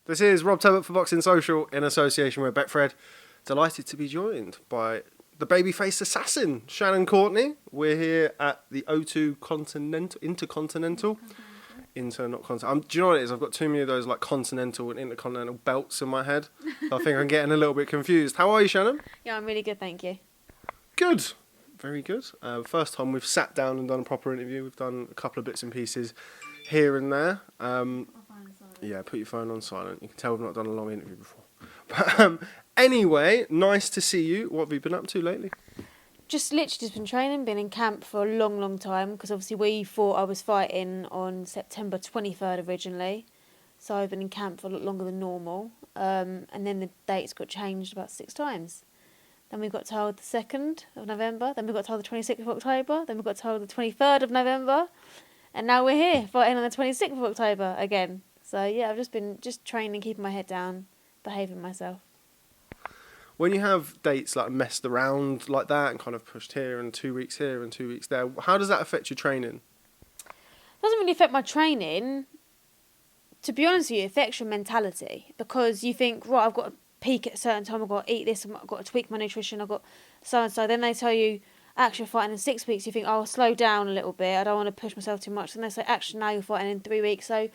This is Rob Turbot for Boxing Social in association with Betfred. Delighted to be joined by the baby-faced assassin, Shannon Courtenay. We're here at the O2 Intercontinental. Do you know what it is? I've got too many of those like continental and intercontinental belts in my head. So I think I'm getting a little bit confused. How are you, Shannon? Yeah, I'm really good, thank you. Good. Very good. First time we've sat down and done a proper interview. We've done a couple of bits and pieces here and there. Yeah, put your phone on silent. You can tell we've not done a long interview before. But anyway, nice to see you. What have you been up to lately? Just been training, been in camp for a long time, because obviously we thought I was fighting on September 23rd originally. So I've been in camp for a lot longer than normal. And then the dates got changed about 6 times. Then we got told the 2nd of November, then we got told the 26th of October, then we got told the 23rd of November, and now we're here fighting on the 26th of October again. So yeah, I've just been training, keeping my head down, behaving myself. When you have dates like messed around like that and kind of pushed here and 2 weeks here and 2 weeks there, how does that affect your training? It doesn't really affect my training. To be honest with you, it affects your mentality, because you think, right, I've got to peak at a certain time, I've got to eat this, I've got to tweak my nutrition, I've got so and so. Then they tell you, actually, you're fighting in 6 weeks. You think, oh, I'll slow down a little bit, I don't want to push myself too much. And they say, actually, now you're fighting in 3 weeks. So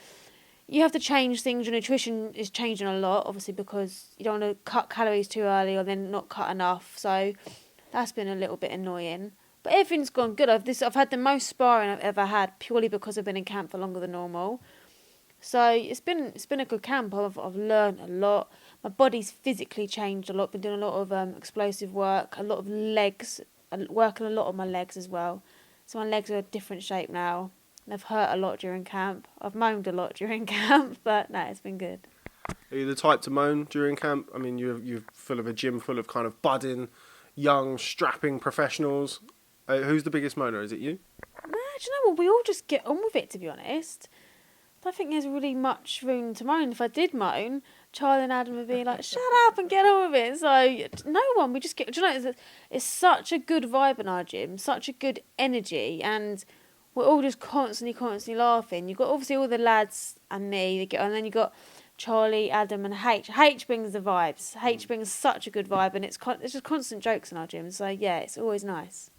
you have to change things. Your nutrition is changing a lot, obviously, because you don't want to cut calories too early or then not cut enough. So that's been a little bit annoying. But everything's gone good. I've had the most sparring I've ever had, purely because I've been in camp for longer than normal. So it's been a good camp. I've learned a lot. My body's physically changed a lot. Been doing a lot of explosive work, a lot of legs, working a lot on my legs as well. So my legs are a different shape now. I've hurt a lot during camp. I've moaned a lot during camp, but no, it's been good. Are you the type to moan during camp? I mean, you're full of a gym full of kind of budding, young, strapping professionals. Who's the biggest moaner? Is it you? No, do you know what? We all just get on with it, to be honest. I don't think there's really much room to moan. If I did moan, Charlie and Adam would be like, shut up and get on with it. So no one, we just get, do you know, it's such a good vibe in our gym, such a good energy, and we're all just constantly laughing. You've got obviously all the lads and me, they get on, and then you've got Charlie, Adam and H. H brings the vibes. H brings such a good vibe, and it's just constant jokes in our gym. So yeah, it's always nice.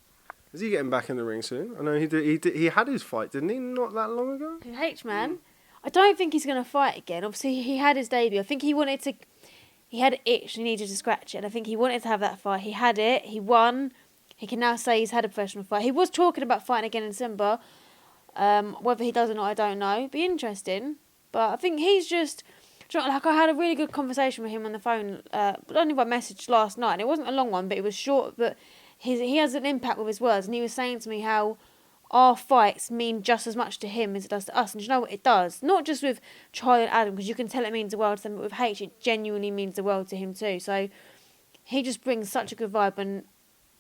Is he getting back in the ring soon? I know he had his fight, didn't he? Not that long ago? H, man. I don't think he's going to fight again. Obviously, he had his debut. I think he had an itch and he needed to scratch it. And I think he wanted to have that fight. He had it. He won. He can now say he's had a professional fight. He was talking about fighting again in December. Whether he does or not, I don't know. Be interesting. But I think he's just... Like, I had a really good conversation with him on the phone, but only by message last night. And it wasn't a long one, but it was short. But he has an impact with his words. And he was saying to me how our fights mean just as much to him as it does to us. And do you know what it does? Not just with Charlie and Adam, because you can tell it means the world to them, but with H, it genuinely means the world to him too. So he just brings such a good vibe. And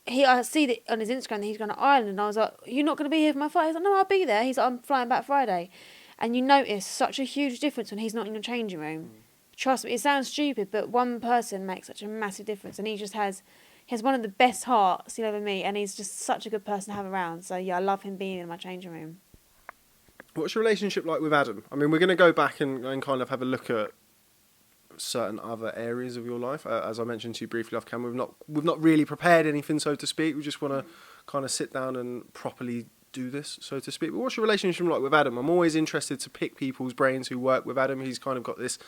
I see that on his Instagram that he's going to Ireland. And I was like, you're not going to be here for my fight? He's like, no, I'll be there. He's like, I'm flying back Friday. And you notice such a huge difference when he's not in your changing room. Trust me, it sounds stupid, but one person makes such a massive difference. And he has one of the best hearts you'll ever meet, and he's just such a good person to have around. So yeah, I love him being in my changing room. What's your relationship like with Adam? I mean, we're going to go back and kind of have a look at certain other areas of your life. As I mentioned to you briefly off camera, we've not really prepared anything, so to speak. We just want to kind of sit down and properly do this, so to speak. But what's your relationship like with Adam? I'm always interested to pick people's brains who work with Adam. He's kind of got this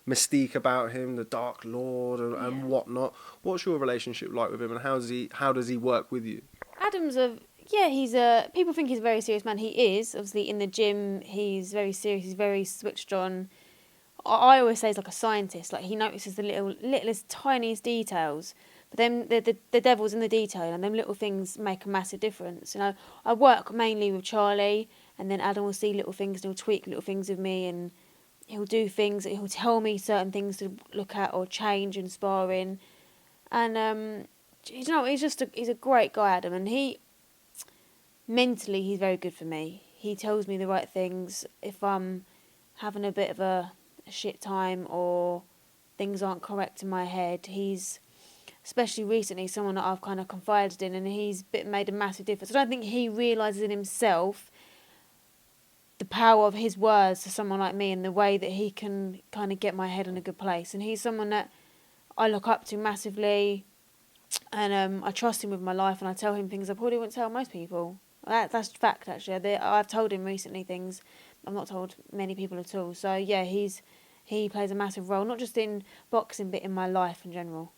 mystique about him, the Dark Lord and whatnot. What's your relationship like with him, and how does he work with you? Adam's people think he's a very serious man. He is. Obviously, in the gym, he's very serious. He's very switched on. I always say he's like a scientist. Like, he notices the littlest, tiniest details. But then the devil's in the detail, and them little things make a massive difference. You know, I work mainly with Charlie, and then Adam will see little things, and he'll tweak little things with me, and he'll do things, he'll tell me certain things to look at or change in sparring. And, you know, he's a great guy, Adam. And mentally, he's very good for me. He tells me the right things. If I'm having a bit of a shit time or things aren't correct in my head, he's, especially recently, someone that I've kind of confided in, and he's made a massive difference. I don't think he realises in himself the power of his words to someone like me and the way that he can kind of get my head in a good place. And he's someone that I look up to massively, and I trust him with my life, and I tell him things I probably wouldn't tell most people. That's fact, actually. I've told him recently things I've not told many people at all. So yeah, he plays a massive role, not just in boxing, but in my life in general.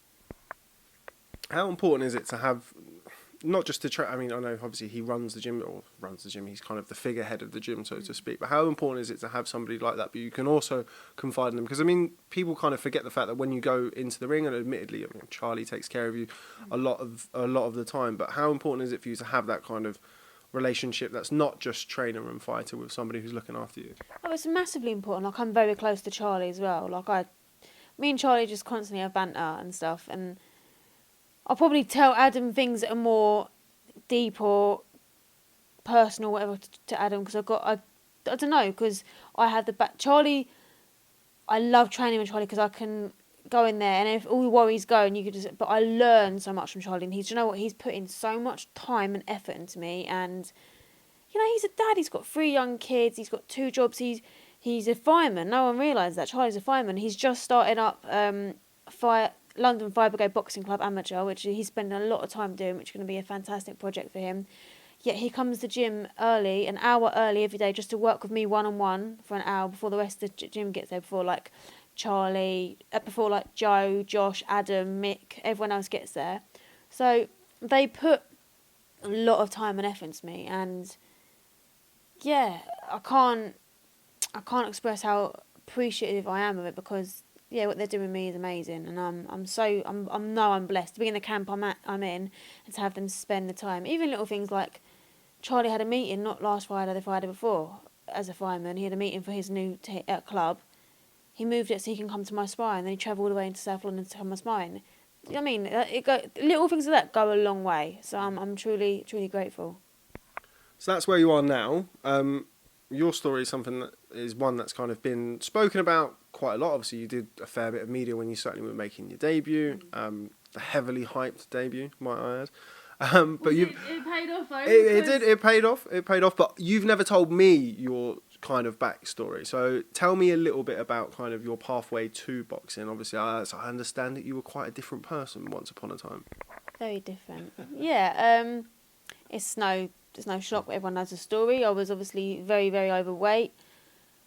How important is it to have, not just to train? I mean, I know obviously he runs the gym. He's kind of the figurehead of the gym, so to speak. But how important is it to have somebody like that? But you can also confide in them, because I mean, people kind of forget the fact that when you go into the ring, and admittedly, I mean, Charlie takes care of you a lot of the time. But how important is it for you to have that kind of relationship that's not just trainer and fighter, with somebody who's looking after you? Oh, it's massively important. Like, I'm very close to Charlie as well. Like, me and Charlie just constantly have banter and stuff, and I'll probably tell Adam things that are more deep or personal, whatever, to Adam, because I don't know, because I have the back. Charlie, I love training with Charlie because I can go in there, and if all the worries go, and you could just. But I learn so much from Charlie, and you know what? He's put in so much time and effort into me, and he's a dad. He's got 3 young kids. He's got 2 jobs. He's a fireman. No one realises that Charlie's a fireman. He's just started up London Fire Brigade Boxing Club Amateur, which he's spending a lot of time doing, which is going to be a fantastic project for him. Yet he comes to the gym early, an hour early every day, just to work with me one-on-one for an hour before the rest of the gym gets there, before like Charlie, before like Joe, Josh, Adam, Mick, everyone else gets there. So they put a lot of time and effort into me, and yeah, I can't express how appreciative I am of it, because what they're doing with me is amazing, and I'm blessed to be in the camp I'm in, and to have them spend the time. Even little things like Charlie had a meeting not last Friday, the Friday before, as a fireman. He had a meeting for his new club. He moved it so he can come to my spine, then he travelled all the way into South London to come to my spine. You know what I mean? Little things like that go a long way. So I'm truly, truly grateful. So that's where you are now. Your story is something that is one that's kind of been spoken about quite a lot. Obviously, you did a fair bit of media when you certainly were making your debut, the heavily hyped debut, might I add. But it paid off, though. It paid off. It paid off. But you've never told me your kind of backstory. So tell me a little bit about kind of your pathway to boxing. Obviously, I understand that you were quite a different person once upon a time. Very different. Yeah. It's no shock. Everyone knows the story. I was obviously very, very overweight,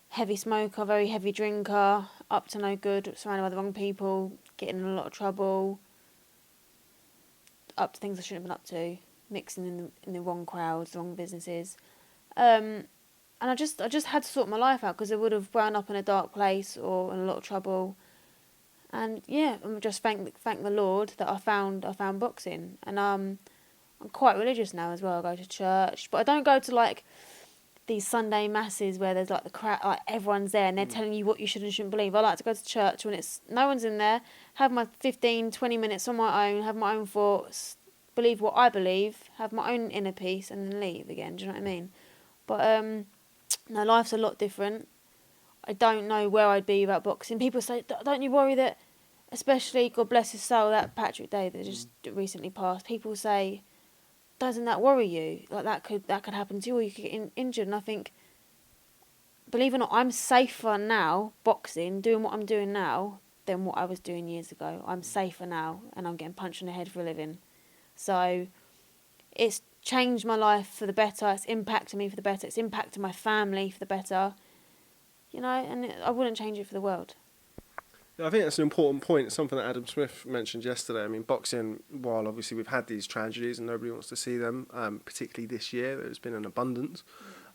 heavy smoker, very heavy drinker, up to no good, surrounded by the wrong people, getting in a lot of trouble, up to things I shouldn't have been up to, mixing in the wrong crowds, the wrong businesses, and I just had to sort my life out, because I would have wound up in a dark place or in a lot of trouble. And yeah, I'm just thank the Lord that I found boxing, and I'm quite religious now as well. I go to church, but I don't go to like these Sunday masses where there's like the crowd, like everyone's there and they're telling you what you should and shouldn't believe. I like to go to church when it's no one's in there, have my 15-20 minutes on my own, have my own thoughts, believe what I believe, have my own inner peace, and then leave again. Do you know what I mean? But no, life's a lot different. I don't know where I'd be without boxing. People say, don't you worry that, especially, God bless his soul, that Patrick Day that just recently passed, people say, doesn't that worry you? Like that could happen to you, or you could get injured. And I think, believe it or not, I'm safer now boxing, doing what I'm doing now, than what I was doing years ago. I'm safer now, and I'm getting punched in the head for a living. So it's changed my life for the better. It's impacted me for the better. It's impacted my family for the better. And I wouldn't change it for the world. I think that's an important point. It's something that Adam Smith mentioned yesterday. I mean, boxing, while obviously we've had these tragedies and nobody wants to see them, particularly this year, there's been an abundance.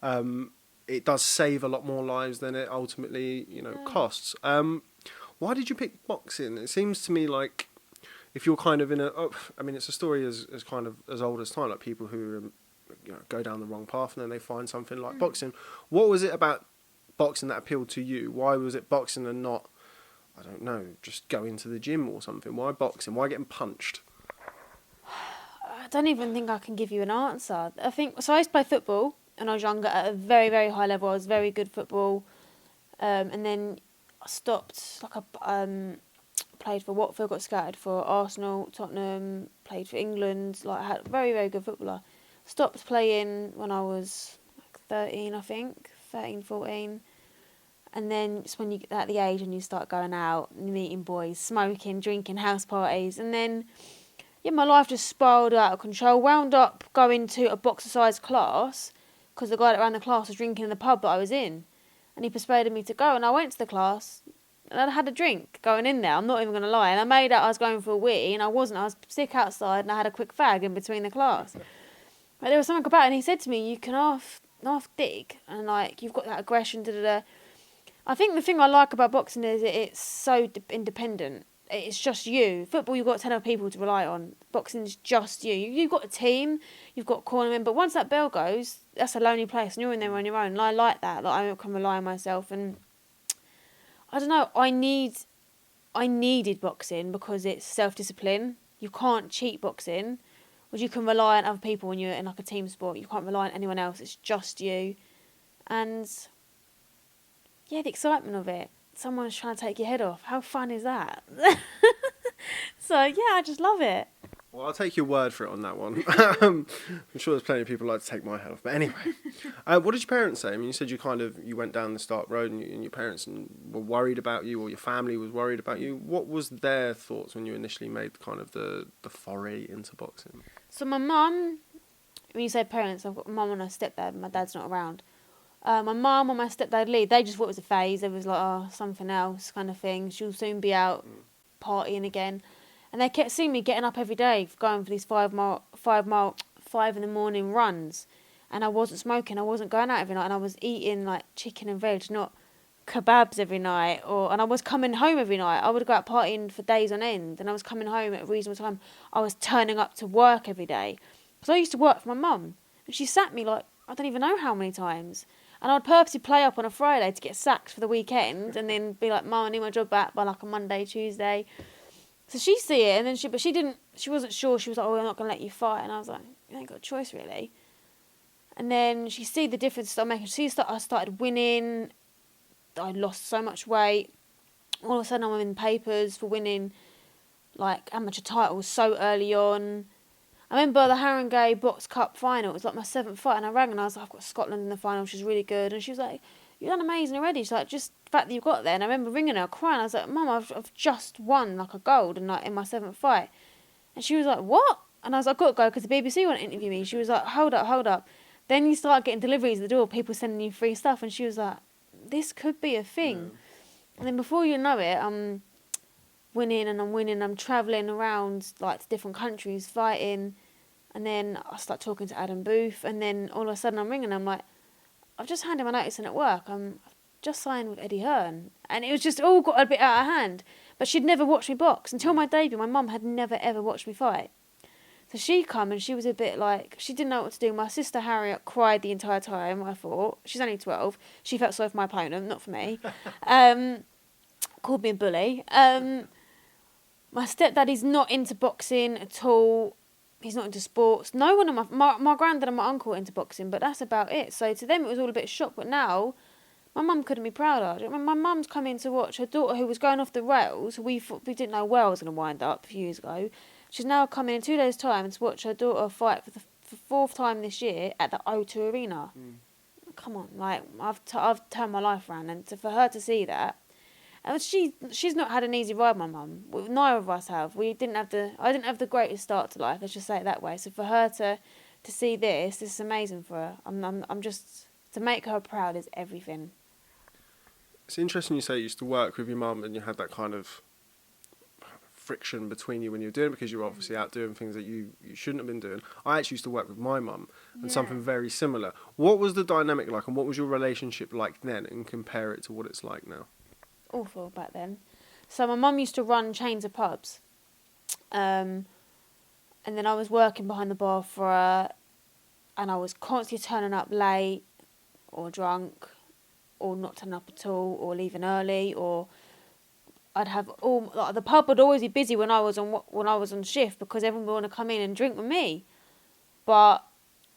It does save a lot more lives than it ultimately, costs. Why did you pick boxing? It seems to me like if you're kind of it's a story as kind of as old as time, like people who go down the wrong path and then they find something like boxing. What was it about boxing that appealed to you? Why was it boxing and not, I don't know, just going to the gym or something? Why boxing? Why getting punched? I don't even think I can give you an answer. I think so. I used to play football when I was younger at a very, very high level. I was very good at football, and then I stopped. Like I played for Watford, got scouted for Arsenal, Tottenham, played for England. Like I had a very, very good footballer. Stopped playing when I was like 13, I think, 13, 14. And then it's when you get at the age when you start going out, meeting boys, smoking, drinking, house parties. And then, yeah, my life just spiraled out of control. Wound up going to a boxer-sized class because the guy that ran the class was drinking in the pub that I was in. And he persuaded me to go. And I went to the class and I had a drink going in there. I'm not even going to lie. And I made out I was going for a wee and I wasn't. I was sick outside and I had a quick fag in between the class. But there was something about it. And he said to me, you can half dig. And, like, you've got that aggression, da-da-da. I think the thing I like about boxing is it's so independent. It's just you. Football, you've got 10 other people to rely on. Boxing is just you. You've got a team, you've got cornermen, but once that bell goes, that's a lonely place, and you're in there on your own. And I like that. Like, I can rely on myself. And I don't know. I needed boxing because it's self-discipline. You can't cheat boxing, because you can rely on other people when you're in like a team sport. You can't rely on anyone else. It's just you, and yeah, the excitement of it. Someone's trying to take your head off. How fun is that? So, yeah, I just love it. Well, I'll take your word for it on that one. I'm sure there's plenty of people who like to take my head off. But anyway, what did your parents say? I mean, you said you went down the Stark Road and your parents were worried about you, or your family was worried about you. What was their thoughts when you initially made kind of the foray into boxing? So my mum, when you say parents, I've got a mum and a stepdad. My dad's not around. My mum and my stepdad Lee, they just thought it was a phase. It was like, oh, something else kind of thing. She'll soon be out partying again. And they kept seeing me getting up every day, going for these 5 in the morning runs. And I wasn't smoking. I wasn't going out every night. And I was eating like chicken and veg, not kebabs every night. And I was coming home every night. I would go out partying for days on end. And I was coming home at a reasonable time. I was turning up to work every day. Because I used to work for my mum. And she sat me like, I don't even know how many times. And I'd purposely play up on a Friday to get sacked for the weekend and then be like, Mum, I need my job back by like a Monday, Tuesday. So she see it, and then she wasn't sure. She was like, oh, I'm not going to let you fight. And I was like, you ain't got a choice, really. And then she see the difference I making. I started winning. I lost so much weight. All of a sudden, I'm in papers for winning like amateur titles so early on. I remember the Haringey Box Cup final. It was like my 7th fight, and I rang and I was like, I've got Scotland in the final, which is really good. And she was like, you've done amazing already. She's like, just the fact that you got there. And I remember ringing her, crying. I was like, Mum, I've just won like a gold in my 7th fight. And she was like, what? And I was like, I've got to go because the BBC want to interview me. She was like, hold up. Then you start getting deliveries at the door, people sending you free stuff. And she was like, this could be a thing. Yeah. And then before you know it, I'm winning. I'm travelling around like to different countries, fighting. And then I start talking to Adam Booth. And then all of a sudden I'm ringing. I'm like, I've just handed my notice in at work. I've just signed with Eddie Hearn. And it was just all got a bit out of hand. But she'd never watched me box. Until my debut, my mum had never, ever watched me fight. So she come and she was a bit like, she didn't know what to do. My sister Harriet cried the entire time, I thought. She's only 12. She felt sorry for my opponent, not for me. Called me a bully. My stepdad is not into boxing at all. He's not into sports. No one of my granddad and my uncle are into boxing, but that's about it. So to them it was all a bit shock. But now, my mum couldn't be prouder. My mum's come in to watch her daughter who was going off the rails. We didn't know where I was going to wind up a few years ago. She's now coming in 2 days' time to watch her daughter fight for the 4th time this year at the O2 Arena. Come on, like I've turned my life around, and for her to see that. And she's not had an easy ride, my mum. Neither of us have. I didn't have the greatest start to life. Let's just say it that way. So for her to see this is amazing for her. I'm just, to make her proud is everything. It's interesting you say you used to work with your mum and you had that kind of friction between you when you were doing it, because you were obviously out doing things that you shouldn't have been doing. I actually used to work with my mum and something very similar. What was the dynamic like, and what was your relationship like then, and compare it to what it's like now? Awful back then. So my mum used to run chains of pubs, and then I was working behind the bar for her, and I was constantly turning up late or drunk or not turning up at all or leaving early, or I'd have the pub would always be busy when I was on shift because everyone would want to come in and drink with me. But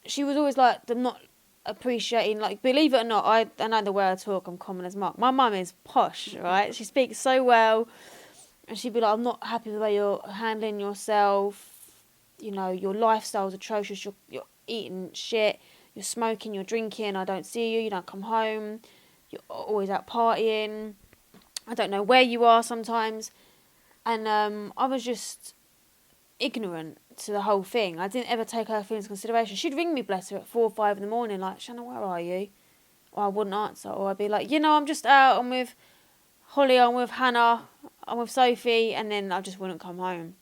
she was always like, I'm not appreciating, like, believe it or not, I know the way I talk, I'm common as muck. My mum is posh, right? She speaks so well, and she'd be like, I'm not happy with the way you're handling yourself, you know, your lifestyle's atrocious, you're eating shit, you're smoking, you're drinking, I don't see you, you don't come home, you're always out partying, I don't know where you are sometimes. And I was just ignorant to the whole thing. I didn't ever take her feelings into consideration. She'd ring me, bless her, at 4 or 5 in the morning, like, Shannon, where are you? Or I wouldn't answer. Or I'd be like, I'm just out, I'm with Holly, I'm with Hannah, I'm with Sophie, and then I just wouldn't come home.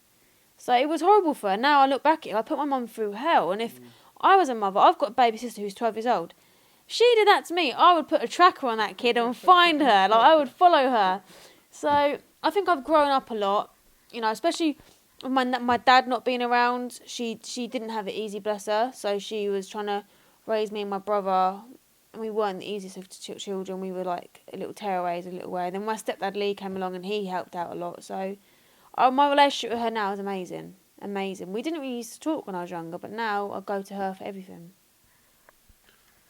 So it was horrible for her. Now I look back at it, I put my mum through hell. And if I was a mother, I've got a baby sister who's 12 years old. If she did that to me, I would put a tracker on that kid and find her. Like, I would follow her. So I think I've grown up a lot, especially with my dad not being around. She didn't have it easy, bless her. So she was trying to raise me and my brother. And we weren't the easiest of children. We were like a little tearaways, a little way. Then my stepdad Lee came along and he helped out a lot. So my relationship with her now is amazing. Amazing. We didn't really used to talk when I was younger, but now I go to her for everything.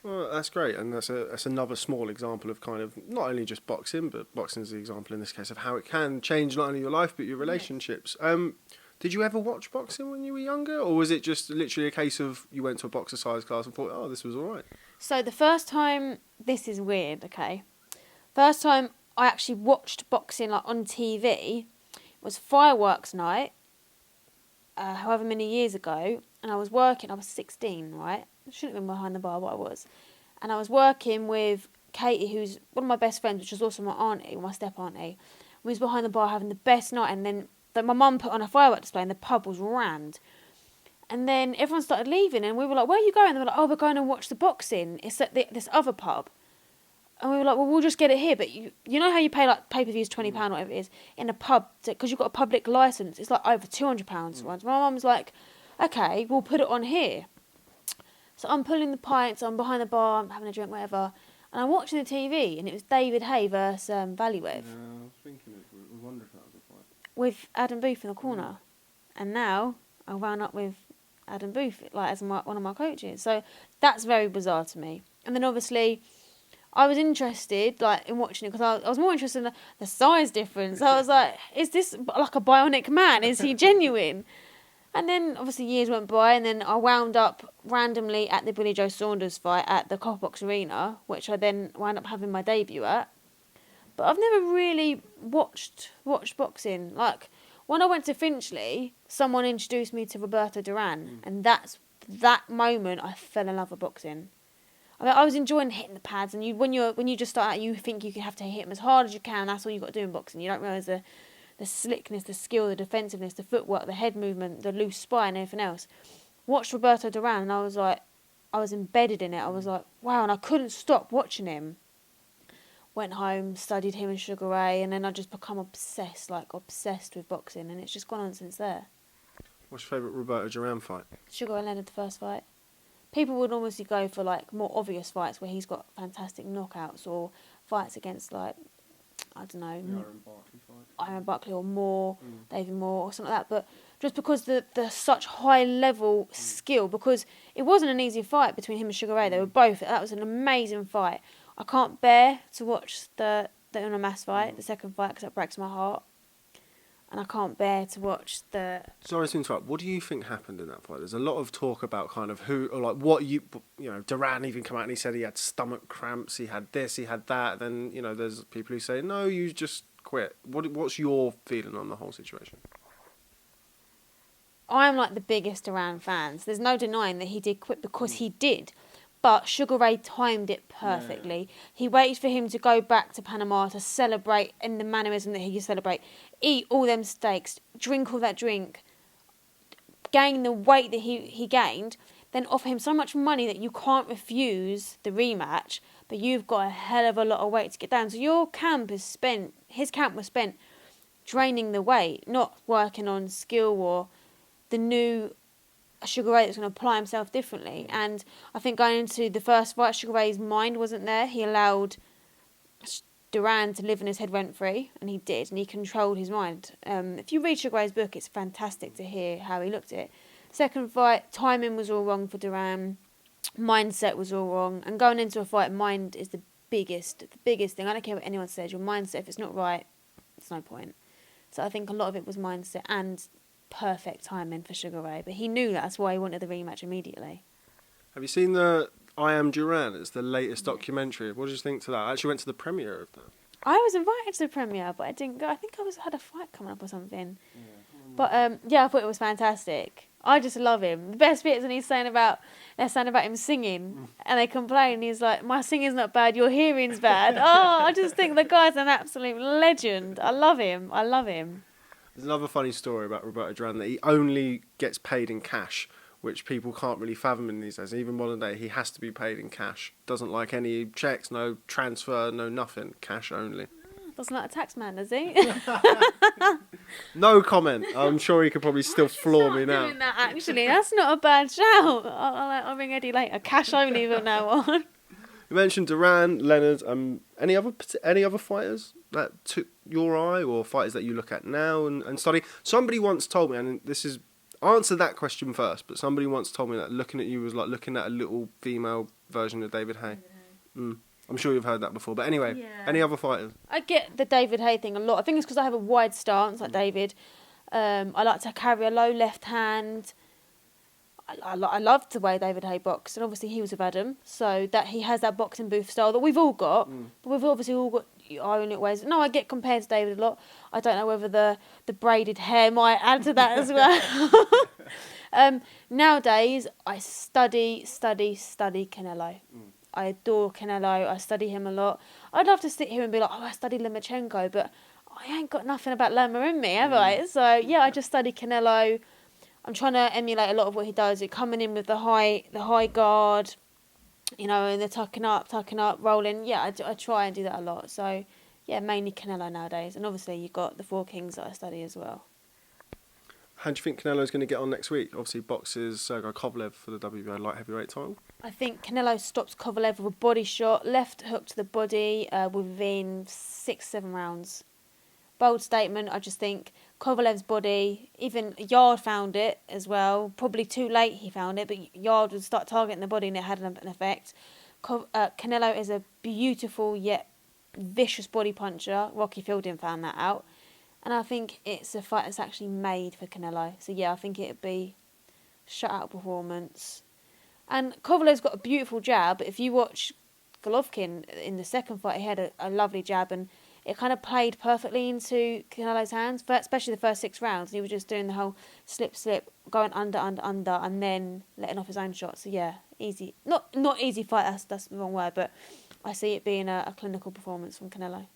Well, that's great, and that's another small example of kind of not only just boxing, but boxing is the example in this case of how it can change not only your life but your relationships. Yes. Did you ever watch boxing when you were younger, or was it just literally a case of you went to a boxercise class and thought, oh, this was all right? So the first time, this is weird, okay? First time I actually watched boxing like on TV was fireworks night, however many years ago, and I was working. I was 16, right? I shouldn't have been behind the bar, but I was. And I was working with Katie, who's one of my best friends, which was also my auntie, my step-auntie. We was behind the bar having the best night, and then my mum put on a firework display, and the pub was rammed. And then everyone started leaving, and we were like, where are you going? They were like, oh, we're going to watch the boxing. It's at this other pub. And we were like, well, we'll just get it here. But you know how you pay like pay-per-views, £20, whatever it is, in a pub, because you've got a public licence, it's like over £200 once. My mum was like, okay, we'll put it on here. So I'm pulling the pints, I'm behind the bar, I'm having a drink, whatever, and I'm watching the TV, and it was David Hay versus Valleywith. Yeah, I was thinking it. I wonder if that was a fight. With Adam Booth in the corner. And now I wound up with Adam Booth like as one of my coaches. So that's very bizarre to me. And then obviously I was interested like in watching it because I was more interested in the size difference. I was like, is this like a bionic man? Is he genuine? And then obviously years went by, and then I wound up randomly at the Billy Joe Saunders fight at the Copperbox Arena, which I then wound up having my debut at. But I've never really watched boxing. Like when I went to Finchley, someone introduced me to Roberto Duran, and that moment I fell in love with boxing. I mean, I was enjoying hitting the pads, and when you just start out, you think you have to hit them as hard as you can. That's all you got to do in boxing. You don't realise the slickness, the skill, the defensiveness, the footwork, the head movement, the loose spine, everything else. Watched Roberto Duran, and I was like, I was embedded in it. I was like, wow, and I couldn't stop watching him. Went home, studied him and Sugar Ray, and then I just become obsessed with boxing, and it's just gone on since there. What's your favourite Roberto Duran fight? Sugar Ray Leonard, the first fight. People would obviously go for like more obvious fights where he's got fantastic knockouts, or fights against like, I don't know, Iron Buckley or Moore, David Moore or something like that. But just because the such high level skill, because it wasn't an easy fight between him and Sugar Ray. They were both. That was an amazing fight. I can't bear to watch the Unamas fight, the second fight, because that breaks my heart. And I can't bear to watch the... Sorry to interrupt. What do you think happened in that fight? There's a lot of talk about kind of who, or like what Duran even come out and he said he had stomach cramps, he had this, he had that. Then, there's people who say, no, you just quit. What's your feeling on the whole situation? I'm like the biggest Duran fans. There's no denying that he did quit because he did. But Sugar Ray timed it perfectly. Yeah. He waited for him to go back to Panama to celebrate in the mannerism that he could celebrate. Eat all them steaks, drink all that drink, gain the weight that he gained, then offer him so much money that you can't refuse the rematch, but you've got a hell of a lot of weight to get down. So his camp was spent draining the weight, not working on skill or the new Sugar Ray that's going to apply himself differently. And I think going into the first fight, Sugar Ray's mind wasn't there. He allowed Duran to live in his head rent-free, and he did, and he controlled his mind. If you read Sugar Ray's book, it's fantastic to hear how he looked at it. Second fight, timing was all wrong for Duran. Mindset was all wrong. And going into a fight, mind is the biggest thing. I don't care what anyone says. Your mindset, if it's not right, it's no point. So I think a lot of it was mindset and perfect timing for Sugar Ray, but he knew that's why he wanted the rematch immediately. Have you seen I I Am Duran. It's the latest documentary. What did you think to that? I actually went to the premiere of that. I was invited to the premiere, but I didn't go. I think had a fight coming up or something. But I thought it was fantastic. I just love him. The best bit is when they're saying about him singing, and they complain. He's like, "My singing's not bad, your hearing's bad." Oh, I just think the guy's an absolute legend. I love him. There's another funny story about Roberto Duran that he only gets paid in cash, which people can't really fathom in these days. Even modern day, he has to be paid in cash. Doesn't like any checks, no transfer, no nothing. Cash only. Doesn't like a tax man, does he? No comment. I'm sure he could probably still floor me now. Doing that, actually, that's not a bad shout. I'll ring Eddie later. Cash only from now on. You mentioned Duran, Leonard. Any other fighters that took your eye, or fighters that you look at now and study? Somebody once told me, and this is answer that question first. But somebody once told me that looking at you was like looking at a little female version of David Haye. I'm sure you've heard that before. But anyway, any other fighters? I get the David Haye thing a lot. I think it's because I have a wide stance like David. I like to carry a low left hand. I loved the way David Haye boxed, and obviously he was with Adam, so that he has that boxing booth style that we've all got, but we've obviously all got our own ways. No, I get compared to David a lot. I don't know whether the braided hair might add to that as well. Nowadays, I study Canelo. I adore Canelo. I study him a lot. I'd love to sit here and be like, oh, I study Lomachenko, but I ain't got nothing about Loma in me, have I? So, I just study Canelo. I'm trying to emulate a lot of what he does. Coming in with the high guard, and the tucking up, rolling. Yeah, I try and do that a lot. So, mainly Canelo nowadays. And obviously, you've got the four kings that I study as well. How do you think Canelo's going to get on next week? Obviously, boxes Sergey Kovalev for the WBO light heavyweight title. I think Canelo stops Kovalev with a body shot, left hook to the body within 6-7 rounds. Bold statement. I just think Kovalev's body, even Yard found it as well. Probably too late he found it, but Yard would start targeting the body and it had an effect. Canelo is a beautiful yet vicious body puncher. Rocky Fielding found that out. And I think it's a fight that's actually made for Canelo. So, I think it'd be shutout performance. And Kovalev's got a beautiful jab, but if you watch Golovkin in the second fight, he had a lovely jab, and it kind of played perfectly into Canelo's hands, especially the first 6 rounds. He was just doing the whole slip, going under, and then letting off his own shots. So, easy. Not easy fight, that's the wrong word, but I see it being a clinical performance from Canelo.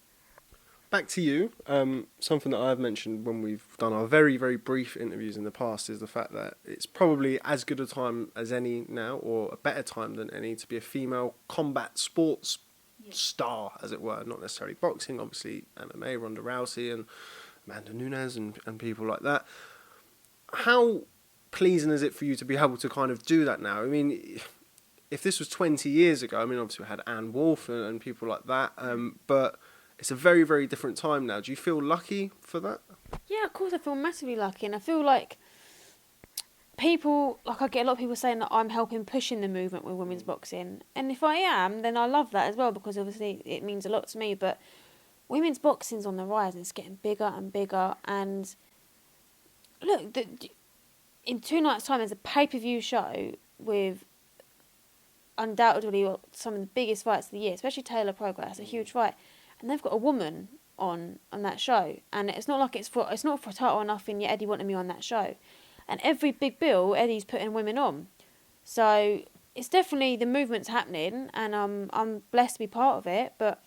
Back to you. Something that I've mentioned when we've done our very, very brief interviews in the past is the fact that it's probably as good a time as any now, or a better time than any, to be a female combat sports star, as it were. Not necessarily boxing, obviously MMA, Ronda Rousey and Amanda Nunes and people like that. How pleasing is it for you to be able to kind of do that now? I mean, if this was 20 years ago, I mean, obviously we had Anne Wolfe and people like that, but it's a very, very different time now. Do you feel lucky for that? Yeah, of course I feel massively lucky, and I feel like I get a lot of people saying that I'm helping pushing the movement with women's boxing, and if I am, then I love that as well, because obviously it means a lot to me. But women's boxing's on the rise, and it's getting bigger and bigger, and look, in 2 nights' time there's a pay-per-view show with undoubtedly some of the biggest fights of the year, especially Taylor Progress. That's a huge fight. And they've got a woman on that show, and it's not like it's not for a title or nothing. Yet Eddie wanted me on that show, and every big bill Eddie's putting women on, so it's definitely the movement's happening, and I'm blessed to be part of it. But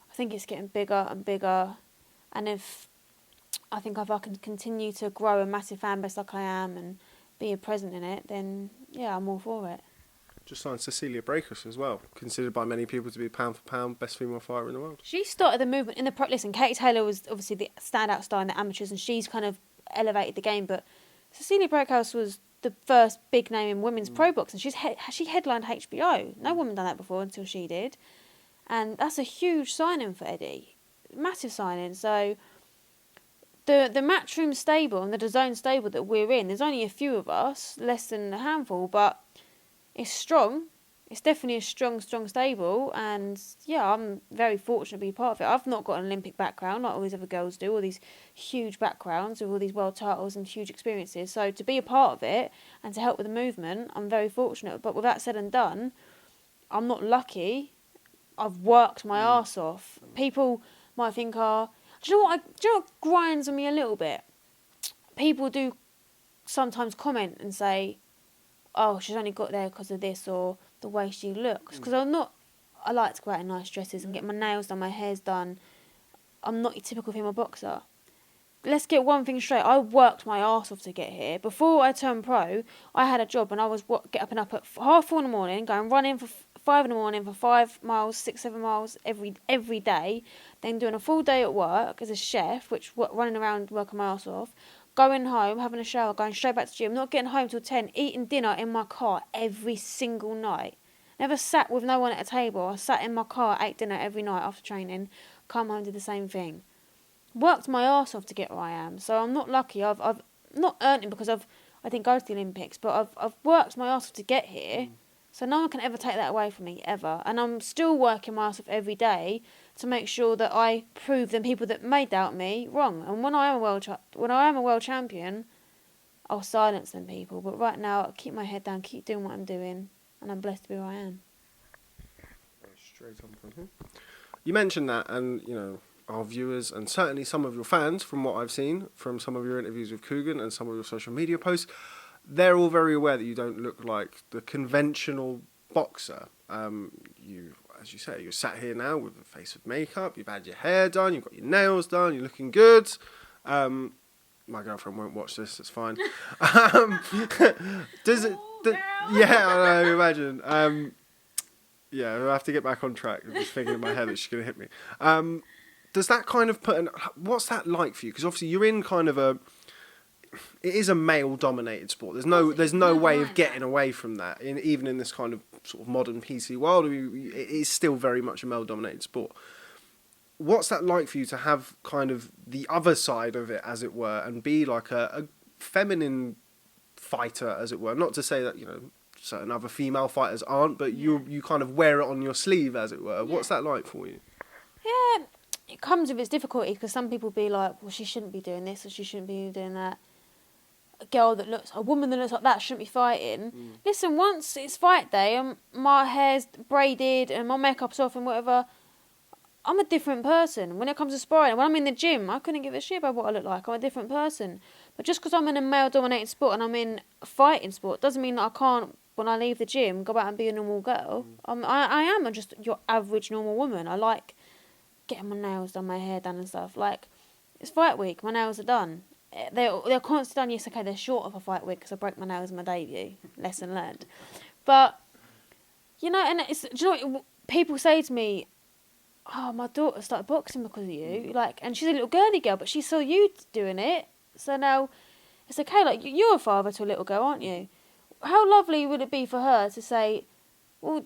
I think it's getting bigger and bigger, and if I can continue to grow a massive fan base like I am and be a present in it, then I'm all for it. Just signed Cecilia Brækhus as well, considered by many people to be pound for pound best female fighter in the world. She started the movement in the pro. Listen, Katie Taylor was obviously the standout star in the amateurs, and she's kind of elevated the game. But Cecilia Brækhus was the first big name in women's pro boxing. She headlined HBO. No woman done that before until she did, and that's a huge signing for Eddie, massive signing. So the Matchroom stable and the DAZN stable that we're in, there's only a few of us, less than a handful, but it's strong. It's definitely a strong stable, and I'm very fortunate to be part of it. I've not got an Olympic background like all these other girls do, all these huge backgrounds with all these world titles and huge experiences. So to be a part of it and to help with the movement, I'm very fortunate. But with that said and done, I'm not lucky. I've worked my arse off. People might think, do you know what grinds on me a little bit? People do sometimes comment and say, oh, she's only got there because of this or the way she looks. Because I like to go out in nice dresses and get my nails done, my hair's done. I'm not your typical female boxer. Let's get one thing straight. I worked my arse off to get here. Before I turned pro, I had a job and I was getting up at 4:30 in the morning, going running for 5 in the morning for 5 miles, 6, 7 miles every day, then doing a full day at work as a chef, running around working my arse off, going home, having a shower, going straight back to the gym, not getting home till 10, eating dinner in my car every single night. Never sat with no one at a table. I sat in my car, ate dinner every night after training, come home, did the same thing. Worked my arse off to get where I am, so I'm not lucky. I've not earned it because I didn't go to the Olympics, but I've worked my arse off to get here, so no one can ever take that away from me, ever. And I'm still working my arse off every day to make sure that I prove them people that may doubt me wrong. And when I am a world champion, I'll silence them people. But right now, I'll keep my head down, keep doing what I'm doing, and I'm blessed to be where I am. Straight on from here. You mentioned that, and our viewers and certainly some of your fans, from what I've seen from some of your interviews with Coogan and some of your social media posts, they're all very aware that you don't look like the conventional boxer. As you say, you're sat here now with a face of makeup, you've had your hair done, you've got your nails done, you're looking good. My girlfriend won't watch this, it's fine. Does it... Yeah, I know, imagine. Yeah, I'll have to get back on track. I'm just thinking in my head that she's going to hit me. Does that kind of what's that like for you? Because obviously you're in kind of it is a male-dominated sport. There's no way of getting away from that. Even in this kind of sort of modern PC world, it is still very much a male-dominated sport. What's that like for you to have kind of the other side of it, as it were, and be like a feminine fighter, as it were? Not to say that certain other female fighters aren't, but you kind of wear it on your sleeve, as it were. Yeah. What's that like for you? Yeah, it comes with its difficulty because some people be like, well, she shouldn't be doing this or she shouldn't be doing that. A woman that looks like that shouldn't be fighting. Listen, once it's fight day and my hair's braided and my makeup's off and whatever, I'm a different person. When it comes to sparring, when I'm in the gym, I couldn't give a shit about what I look like. I'm a different person. But just because I'm in a male-dominated sport and I'm in a fighting sport doesn't mean that I can't, when I leave the gym, go out and be a normal girl. I am just your average normal woman. I like getting my nails done, my hair done and stuff. Like, it's fight week, my nails are done. They're constantly done. Yes, okay, they're short of a fight week because I broke my nails in my debut. Lesson learned. But, and do you know what people say to me, oh, my daughter started boxing because of you. And she's a little girly girl, but she saw you doing it. So now it's okay. Like, you're a father to a little girl, aren't you? How lovely would it be for her to say, well,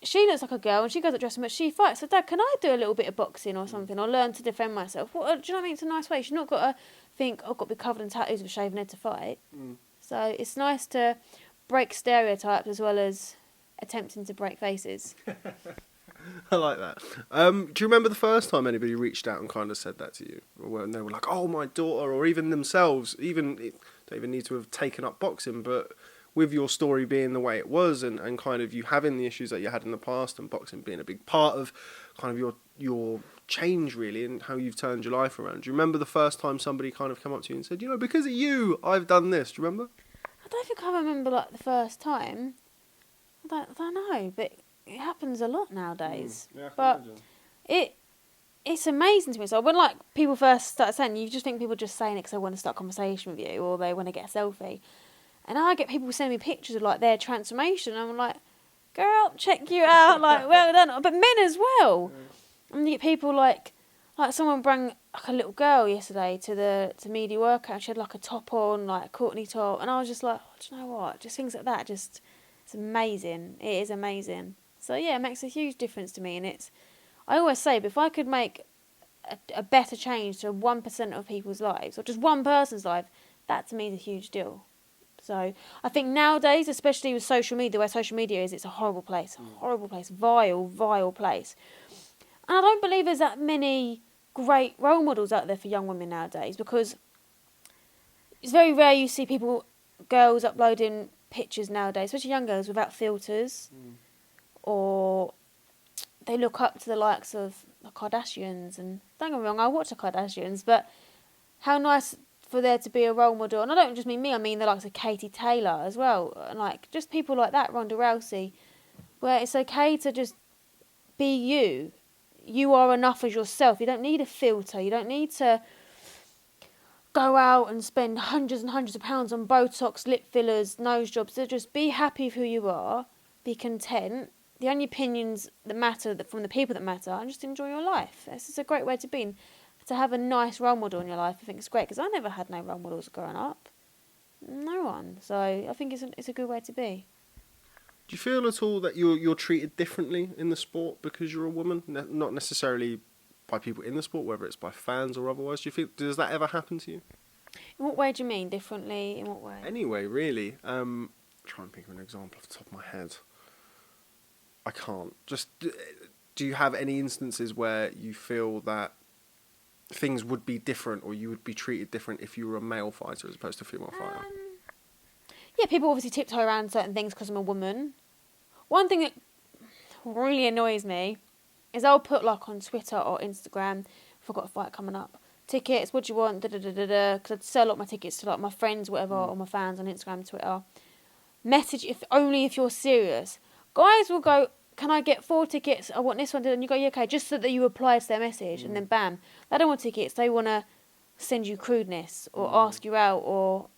she looks like a girl and she goes at dressing, but she fights. So, Dad, can I do a little bit of boxing or something or learn to defend myself? Do you know what I mean? It's a nice way. She's not got to think, I've got to be covered in tattoos with a shaven head to fight. So it's nice to break stereotypes as well as attempting to break faces. I like that. Do you remember the first time anybody reached out and kind of said that to you? Or when they were like, oh, my daughter, or even themselves, don't even need to have taken up boxing, but with your story being the way it was and kind of you having the issues that you had in the past and boxing being a big part of kind of your change really and how you've turned your life around. Do you remember the first time somebody kind of came up to you and said, because of you, I've done this? Do you remember? I don't think I remember the first time. I don't know, but it happens a lot nowadays. Yeah, I can but imagine. It's amazing to me. So when people first start saying, you just think people are just saying it because they want to start a conversation with you or they want to get a selfie. And I get people sending me pictures of their transformation. And I'm like, girl, check you out. Well done. But men as well. Yeah. And you get people like someone brought a little girl yesterday to media workout. She had a top on, a Courtenay top. And I was just like, oh, do you know what? Just things like that. It's amazing. It is amazing. So yeah, it makes a huge difference to me. And I always say, if I could make a better change to 1% of people's lives, or just one person's life, that to me is a huge deal. So I think nowadays, especially with social media, the way social media is, it's a horrible place. Vile place. And I don't believe there's that many great role models out there for young women nowadays, because it's very rare you see girls uploading pictures nowadays, especially young girls, without filters. or they look up to the likes of the Kardashians. And don't get me wrong, I watch the Kardashians, but how nice for there to be a role model. And I don't just mean me, I mean the likes of Katie Taylor as well. And like just people like that, Ronda Rousey, where it's okay to just be you. You are enough as yourself. You don't need a filter. You don't need to go out and spend hundreds and hundreds of pounds on Botox, lip fillers, nose jobs. So just be happy with who you are. Be content. The only opinions that matter from the people that matter, and just enjoy your life. This is a great way to be. And to have a nice role model in your life, I think it's great, because I never had no role models growing up. No one. So I think it's a good way to be. Do you feel at all that you're treated differently in the sport because you're a woman? Not necessarily by people in the sport, whether it's by fans or otherwise. Does that ever happen to you? In what way do you mean differently? In what way? Anyway, really. Try and think of an example off the top of my head. I can't. Just do you have any instances where you feel that things would be different, or you would be treated different if you were a male fighter as opposed to a female fighter? Yeah, people obviously tiptoe around certain things because I'm a woman. One thing that really annoys me is I'll put like on Twitter or Instagram, if I've got a fight coming up, tickets, what do you want, because I'd sell a lot of my tickets to like my friends, whatever, or my fans on Instagram, Twitter. Message if you're serious. Guys will go, can I get 4 tickets? I want this one. And you go, yeah, okay, just so that you reply to their message. And then bam. They don't want tickets. They want to send you crudeness or ask you out or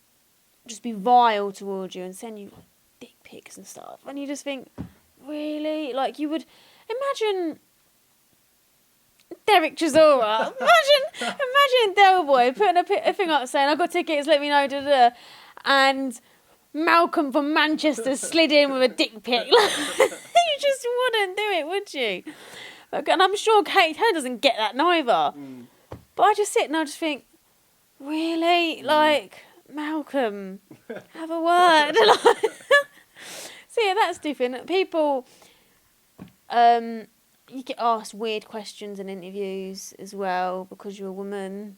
just be vile towards you and send you dick pics and stuff. And you just think, really? Like, you would imagine Derek Chisora. imagine Del Boy putting a thing up saying, I've got tickets, let me know, and Malcolm from Manchester slid in with a dick pic. You just wouldn't do it, would you? And I'm sure Katie Taylor doesn't get that neither. But I just sit and I just think, really? Like, Malcolm, have a word. So yeah, that's different. People, you get asked weird questions in interviews as well because you're a woman.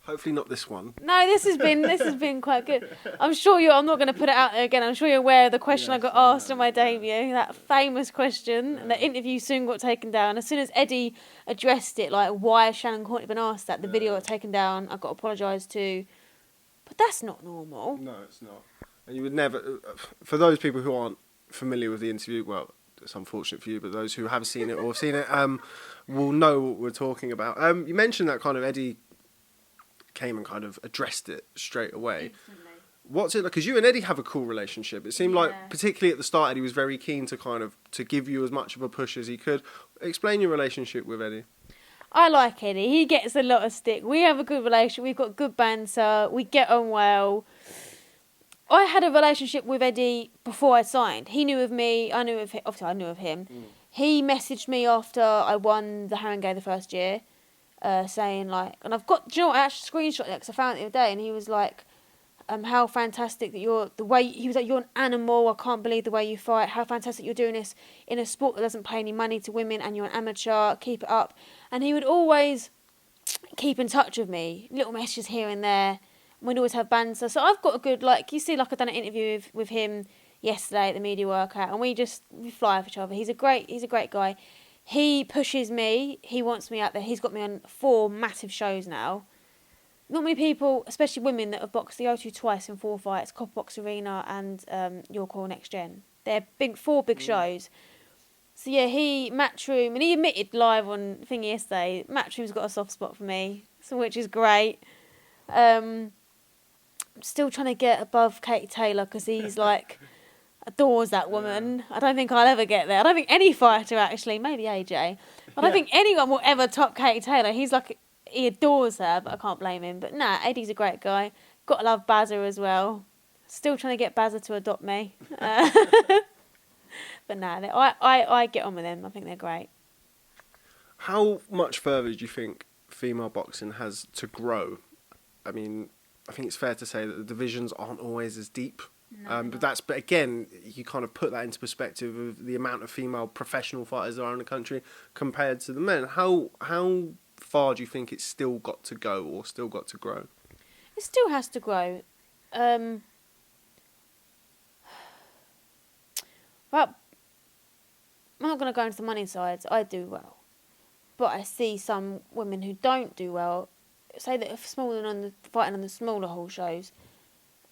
Hopefully not this one. No, this has been quite good. I'm not going to put it out there again. I'm sure you're aware of the question I got asked on my debut, that famous question, and the interview soon got taken down. As soon as Eddie addressed it, like, why has Shannon Courtenay been asked that, the video got taken down. I got apologised to. But that's not normal. No, it's not. And you would never, for those people who aren't familiar with the interview, well, it's unfortunate for you, but those who have seen it or have seen it will know what we're talking about. You mentioned that kind of Eddie came and kind of addressed it straight away. Instantly. What's it like? Because you and Eddie have a cool relationship. It seemed like, particularly at the start, Eddie was very keen to give you as much of a push as he could. Explain your relationship with Eddie. I like Eddie. He gets a lot of stick. We have a good relationship. We've got good banter. We get on well. I had a relationship with Eddie before I signed. He knew of me. I knew of him. Obviously, I knew of him. He messaged me after I won the Haringey the first year, saying like, and I've got, do you know what, I actually screenshot it because I found it the other day, and he was like, how fantastic that he was like, you're an animal, I can't believe the way you fight, how fantastic you're doing this in a sport that doesn't pay any money to women, and you're an amateur, keep it up. And he would always keep in touch with me, little messages here and there, and we'd always have banter. So I've got a good, like, you see, like, I've done an interview with him yesterday at the media workout, and we fly off each other. He's a great guy. He pushes me, he wants me out there. He's got me on 4 massive shows now. Not many people, especially women, that have boxed the O2 twice in 4 fights, Copper Box Arena and Your Call Next Gen. They're 4 big shows. So yeah, Matchroom, and he admitted live on Thingy yesterday, Matchroom's got a soft spot for me, so which is great. I'm still trying to get above Katie Taylor because he's like adores that woman. I don't think I'll ever get there. I don't think any fighter actually, maybe AJ. I don't think anyone will ever top Katie Taylor. He's like, he adores her, but I can't blame him. But nah, Eddie's a great guy. Got to love Bazza as well. Still trying to get Bazza to adopt me. But nah, I get on with them. I think they're great. How much further do you think female boxing has to grow? I mean, I think it's fair to say that the divisions aren't always as deep. No, but again, you kind of put that into perspective of the amount of female professional fighters there are in the country compared to the men. How far do you think it's still got to go or still got to grow? It still has to grow. About I'm not going to go into the money sides. I do well. But I see some women who don't do well, say that are fighting on the smaller hall shows,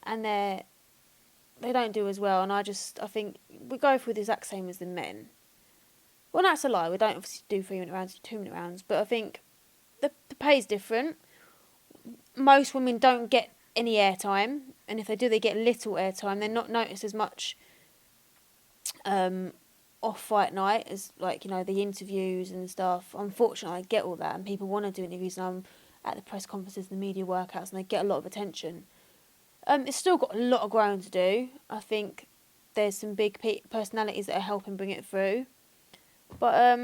and they don't do as well. And I think we go through the exact same as the men. Well, that's a lie. We don't obviously do 3-minute rounds, 2-minute rounds. But I think the pay is different. Most women don't get any airtime. And if they do, they get little airtime. They're not noticed as much off fight night as, like, you know, the interviews and stuff. Unfortunately, I get all that. And people want to do interviews. And I'm at the press conferences and the media workouts. And they get a lot of attention. It's still got a lot of growing to do. I think there's some big personalities that are helping bring it through. But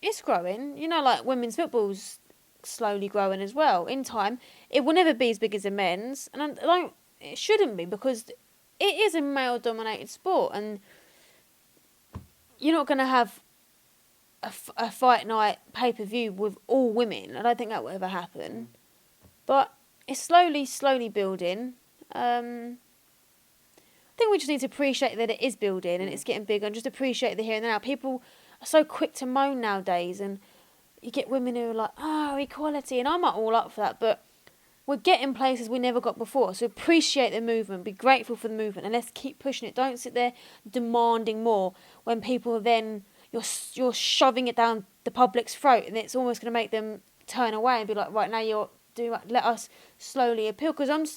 it's growing. You know, like women's football's slowly growing as well. In time, it will never be as big as the men's, and it shouldn't be, because it is a male-dominated sport, and you're not going to have a fight night pay-per-view with all women. I don't think that will ever happen. But it's slowly building. I think we just need to appreciate that it is building and it's getting bigger, and just appreciate the here and now. People are so quick to moan nowadays, and you get women who are like, oh, equality, and I'm not all up for that, but we're getting places we never got before. So appreciate the movement, be grateful for the movement, and let's keep pushing it. Don't sit there demanding more when people are then, you're shoving it down the public's throat, and it's almost going to make them turn away and be like, right, now you're doing, let us slowly appeal. Because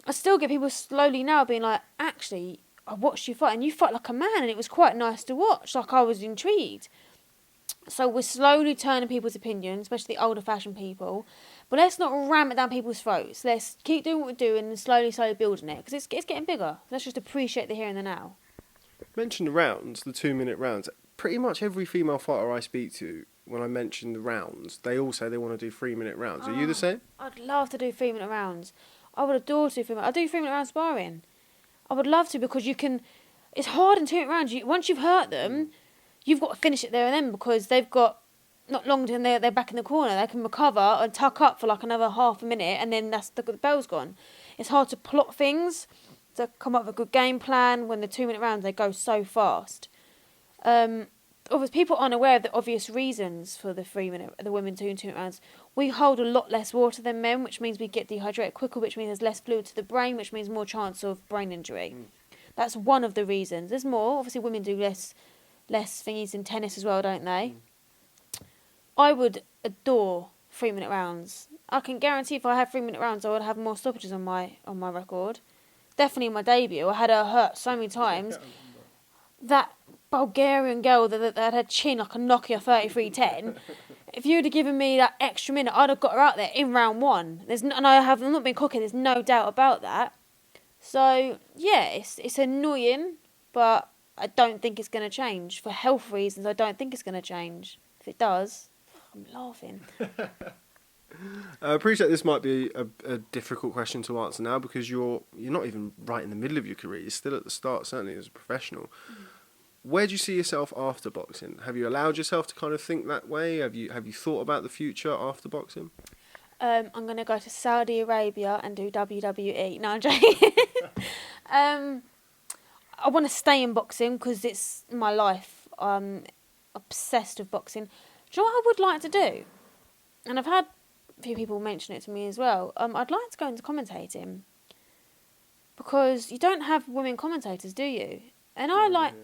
I still get people slowly now being like, actually, I watched you fight, and you fight like a man, and it was quite nice to watch. Like, I was intrigued. So we're slowly turning people's opinions, especially the older fashioned people. But let's not ram it down people's throats. Let's keep doing what we're doing and slowly building it, because it's getting bigger. Let's just appreciate the here and the now. You mentioned the rounds, the 2-minute rounds. Pretty much every female fighter I speak to, when I mention the rounds, they all say they want to do 3-minute rounds. Are you the same? I'd love to do 3-minute rounds. I would adore to do 3-minute. I do 3-minute round sparring. I would love to, because you can. It's hard in 2-minute rounds. Once you've hurt them, you've got to finish it there and then, because they've got not long to, they're back in the corner. They can recover and tuck up for like another half a minute, and then the bell's gone. It's hard to plot things, to come up with a good game plan when the 2-minute rounds, they go so fast. Obviously, people aren't aware of the obvious reasons for the women 2-minute rounds. We hold a lot less water than men, which means we get dehydrated quicker, which means there's less fluid to the brain, which means more chance of brain injury. That's one of the reasons. There's more. Obviously, women do less thingies in tennis as well, don't they? I would adore 3-minute rounds. I can guarantee if I had 3-minute rounds, I would have more stoppages on my record. Definitely in my debut, I had her hurt so many times. That Bulgarian girl that had her chin like a Nokia 3310. If you would have given me that extra minute, I'd have got her out there in round 1. I'm not being cocky. There's no doubt about that. So yeah, it's annoying, but I don't think it's going to change. For health reasons, I don't think it's going to change. If it does, I'm laughing. I appreciate this might be a difficult question to answer now, because you're not even right in the middle of your career. You're still at the start, certainly as a professional. Where do you see yourself after boxing? Have you allowed yourself to kind of think that way? Have you thought about the future after boxing? I'm going to go to Saudi Arabia and do WWE. No, I'm joking. I want to stay in boxing because it's my life. I'm obsessed with boxing. Do you know what I would like to do? And I've had a few people mention it to me as well. I'd like to go into commentating, because you don't have women commentators, do you? And I like...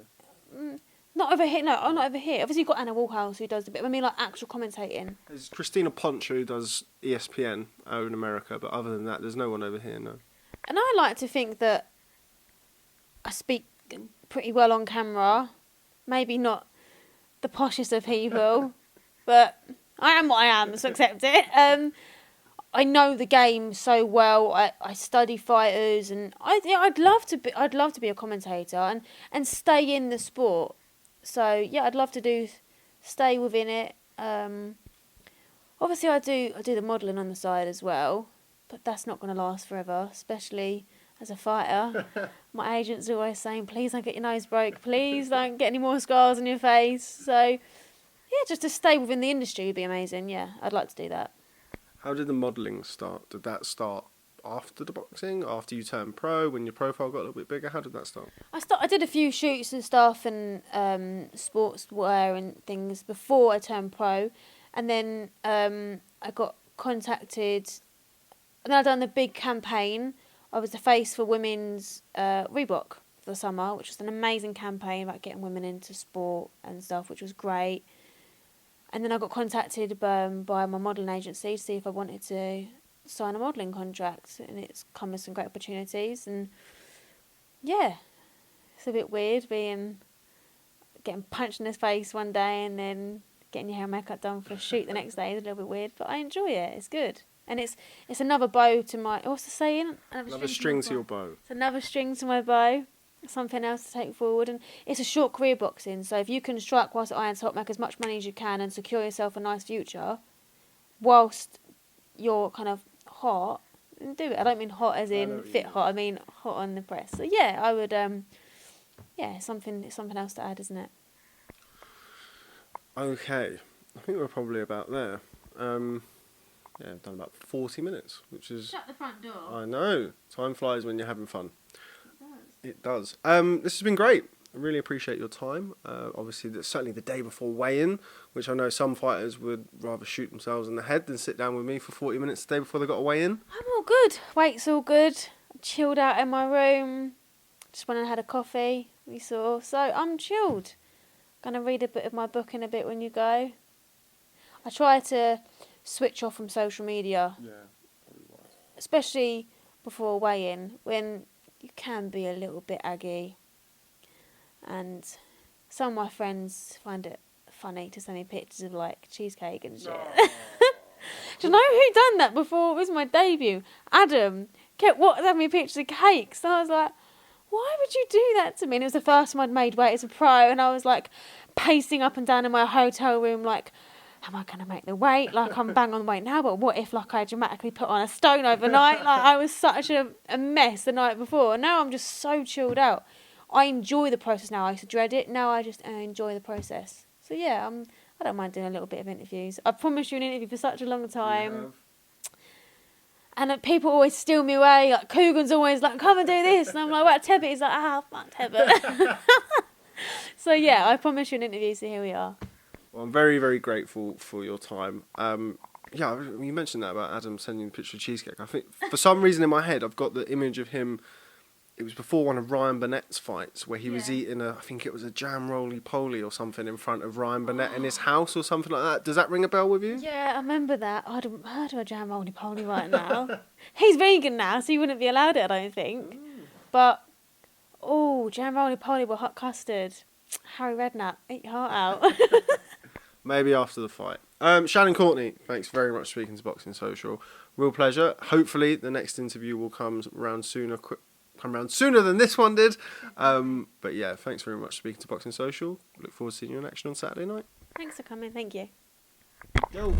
Not over here. No, I'm not over here. Obviously, you've got Anna Woolhouse who does a bit. I mean, like actual commentating. There's Christina Ponch who does ESPN over in America, but other than that, there's no one over here. No. And I like to think that I speak pretty well on camera. Maybe not the poshest of people, but I am what I am, so accept it. I know the game so well. I study fighters, and I'd love to be a commentator and stay in the sport. So yeah, I'd love to stay within it. Obviously, I do the modelling on the side as well, but that's not going to last forever, especially as a fighter. My agent's always saying, please don't get your nose broke, please don't get any more scars on your face. So yeah, just to stay within the industry would be amazing. Yeah, I'd like to do that. How did the modelling start? Did that start after the boxing, after you turned pro, when your profile got a little bit bigger? How did that start? I did a few shoots and stuff and sportswear and things before I turned pro, and then I got contacted. And then I done the big campaign. I was the face for women's Reebok for the summer, which was an amazing campaign about getting women into sport and stuff, which was great. And then I got contacted by my modelling agency to see if I wanted to sign a modelling contract, and it's come with some great opportunities. And yeah, it's a bit weird getting punched in the face one day and then getting your hair and makeup done for a shoot the next day is a little bit weird, but I enjoy it. It's good. And it's another bow to my... What's the saying? Another string to your bow. It's another string to my bow. Something else to take forward. And it's a short career boxing, so if you can strike whilst at iron's hot, make as much money as you can and secure yourself a nice future whilst you're kind of hot, then do it. I don't mean hot as in fit hot. I mean hot on the press. So yeah, I would... something else to add, isn't it? Okay. I think we're probably about there. I've done about 40 minutes, which is... Shut the front door. I know. Time flies when you're having fun. It does. This has been great. I really appreciate your time. Obviously, certainly the day before weigh-in, which I know some fighters would rather shoot themselves in the head than sit down with me for 40 minutes the day before they got to weigh in. I'm all good. Weight's all good. I chilled out in my room. Just went and had a coffee, we saw. So I'm chilled. Going to read a bit of my book in a bit when you go. I try to switch off from social media. Yeah. Especially before weigh-in, when you can be a little bit aggy. And some of my friends find it funny to send me pictures of like cheesecake and shit. No. Do you know who done that before? It was my debut. Adam kept sending me pictures of cakes. So I was like, why would you do that to me? And it was the first time I'd made weight as a pro, and I was like pacing up and down in my hotel room like, am I going to make the weight? Like, I'm bang on the weight now, but what if like I dramatically put on a stone overnight? Like, I was such a mess the night before. And now I'm just so chilled out. I enjoy the process now. I used to dread it. Now I just enjoy the process. So yeah, I don't mind doing a little bit of interviews. I promised you an interview for such a long time. And people always steal me away. Like, Coogan's always like, come and do this. And I'm like, what, Tebbit? He's like, fuck Tebbit. So yeah, I promised you an interview, so here we are. Well, I'm very, very grateful for your time. You mentioned that about Adam sending a picture of cheesecake. I think for some reason in my head, I've got the image of him. It was before one of Ryan Burnett's fights where he was eating I think it was a jam roly-poly or something in front of Ryan Burnett in his house or something like that. Does that ring a bell with you? Yeah, I remember that. I'd heard of a jam roly-poly right now. He's vegan now, so he wouldn't be allowed it, I don't think. But, jam roly-poly with hot custard. Harry Redknapp, eat your heart out. Maybe after the fight. Shannon Courtenay, thanks very much for speaking to Boxing Social. Real pleasure. Hopefully the next interview will come around sooner than this one did. But yeah, thanks very much for speaking to Boxing Social. Look forward to seeing you in action on Saturday night. Thanks for coming. Thank you. Yo.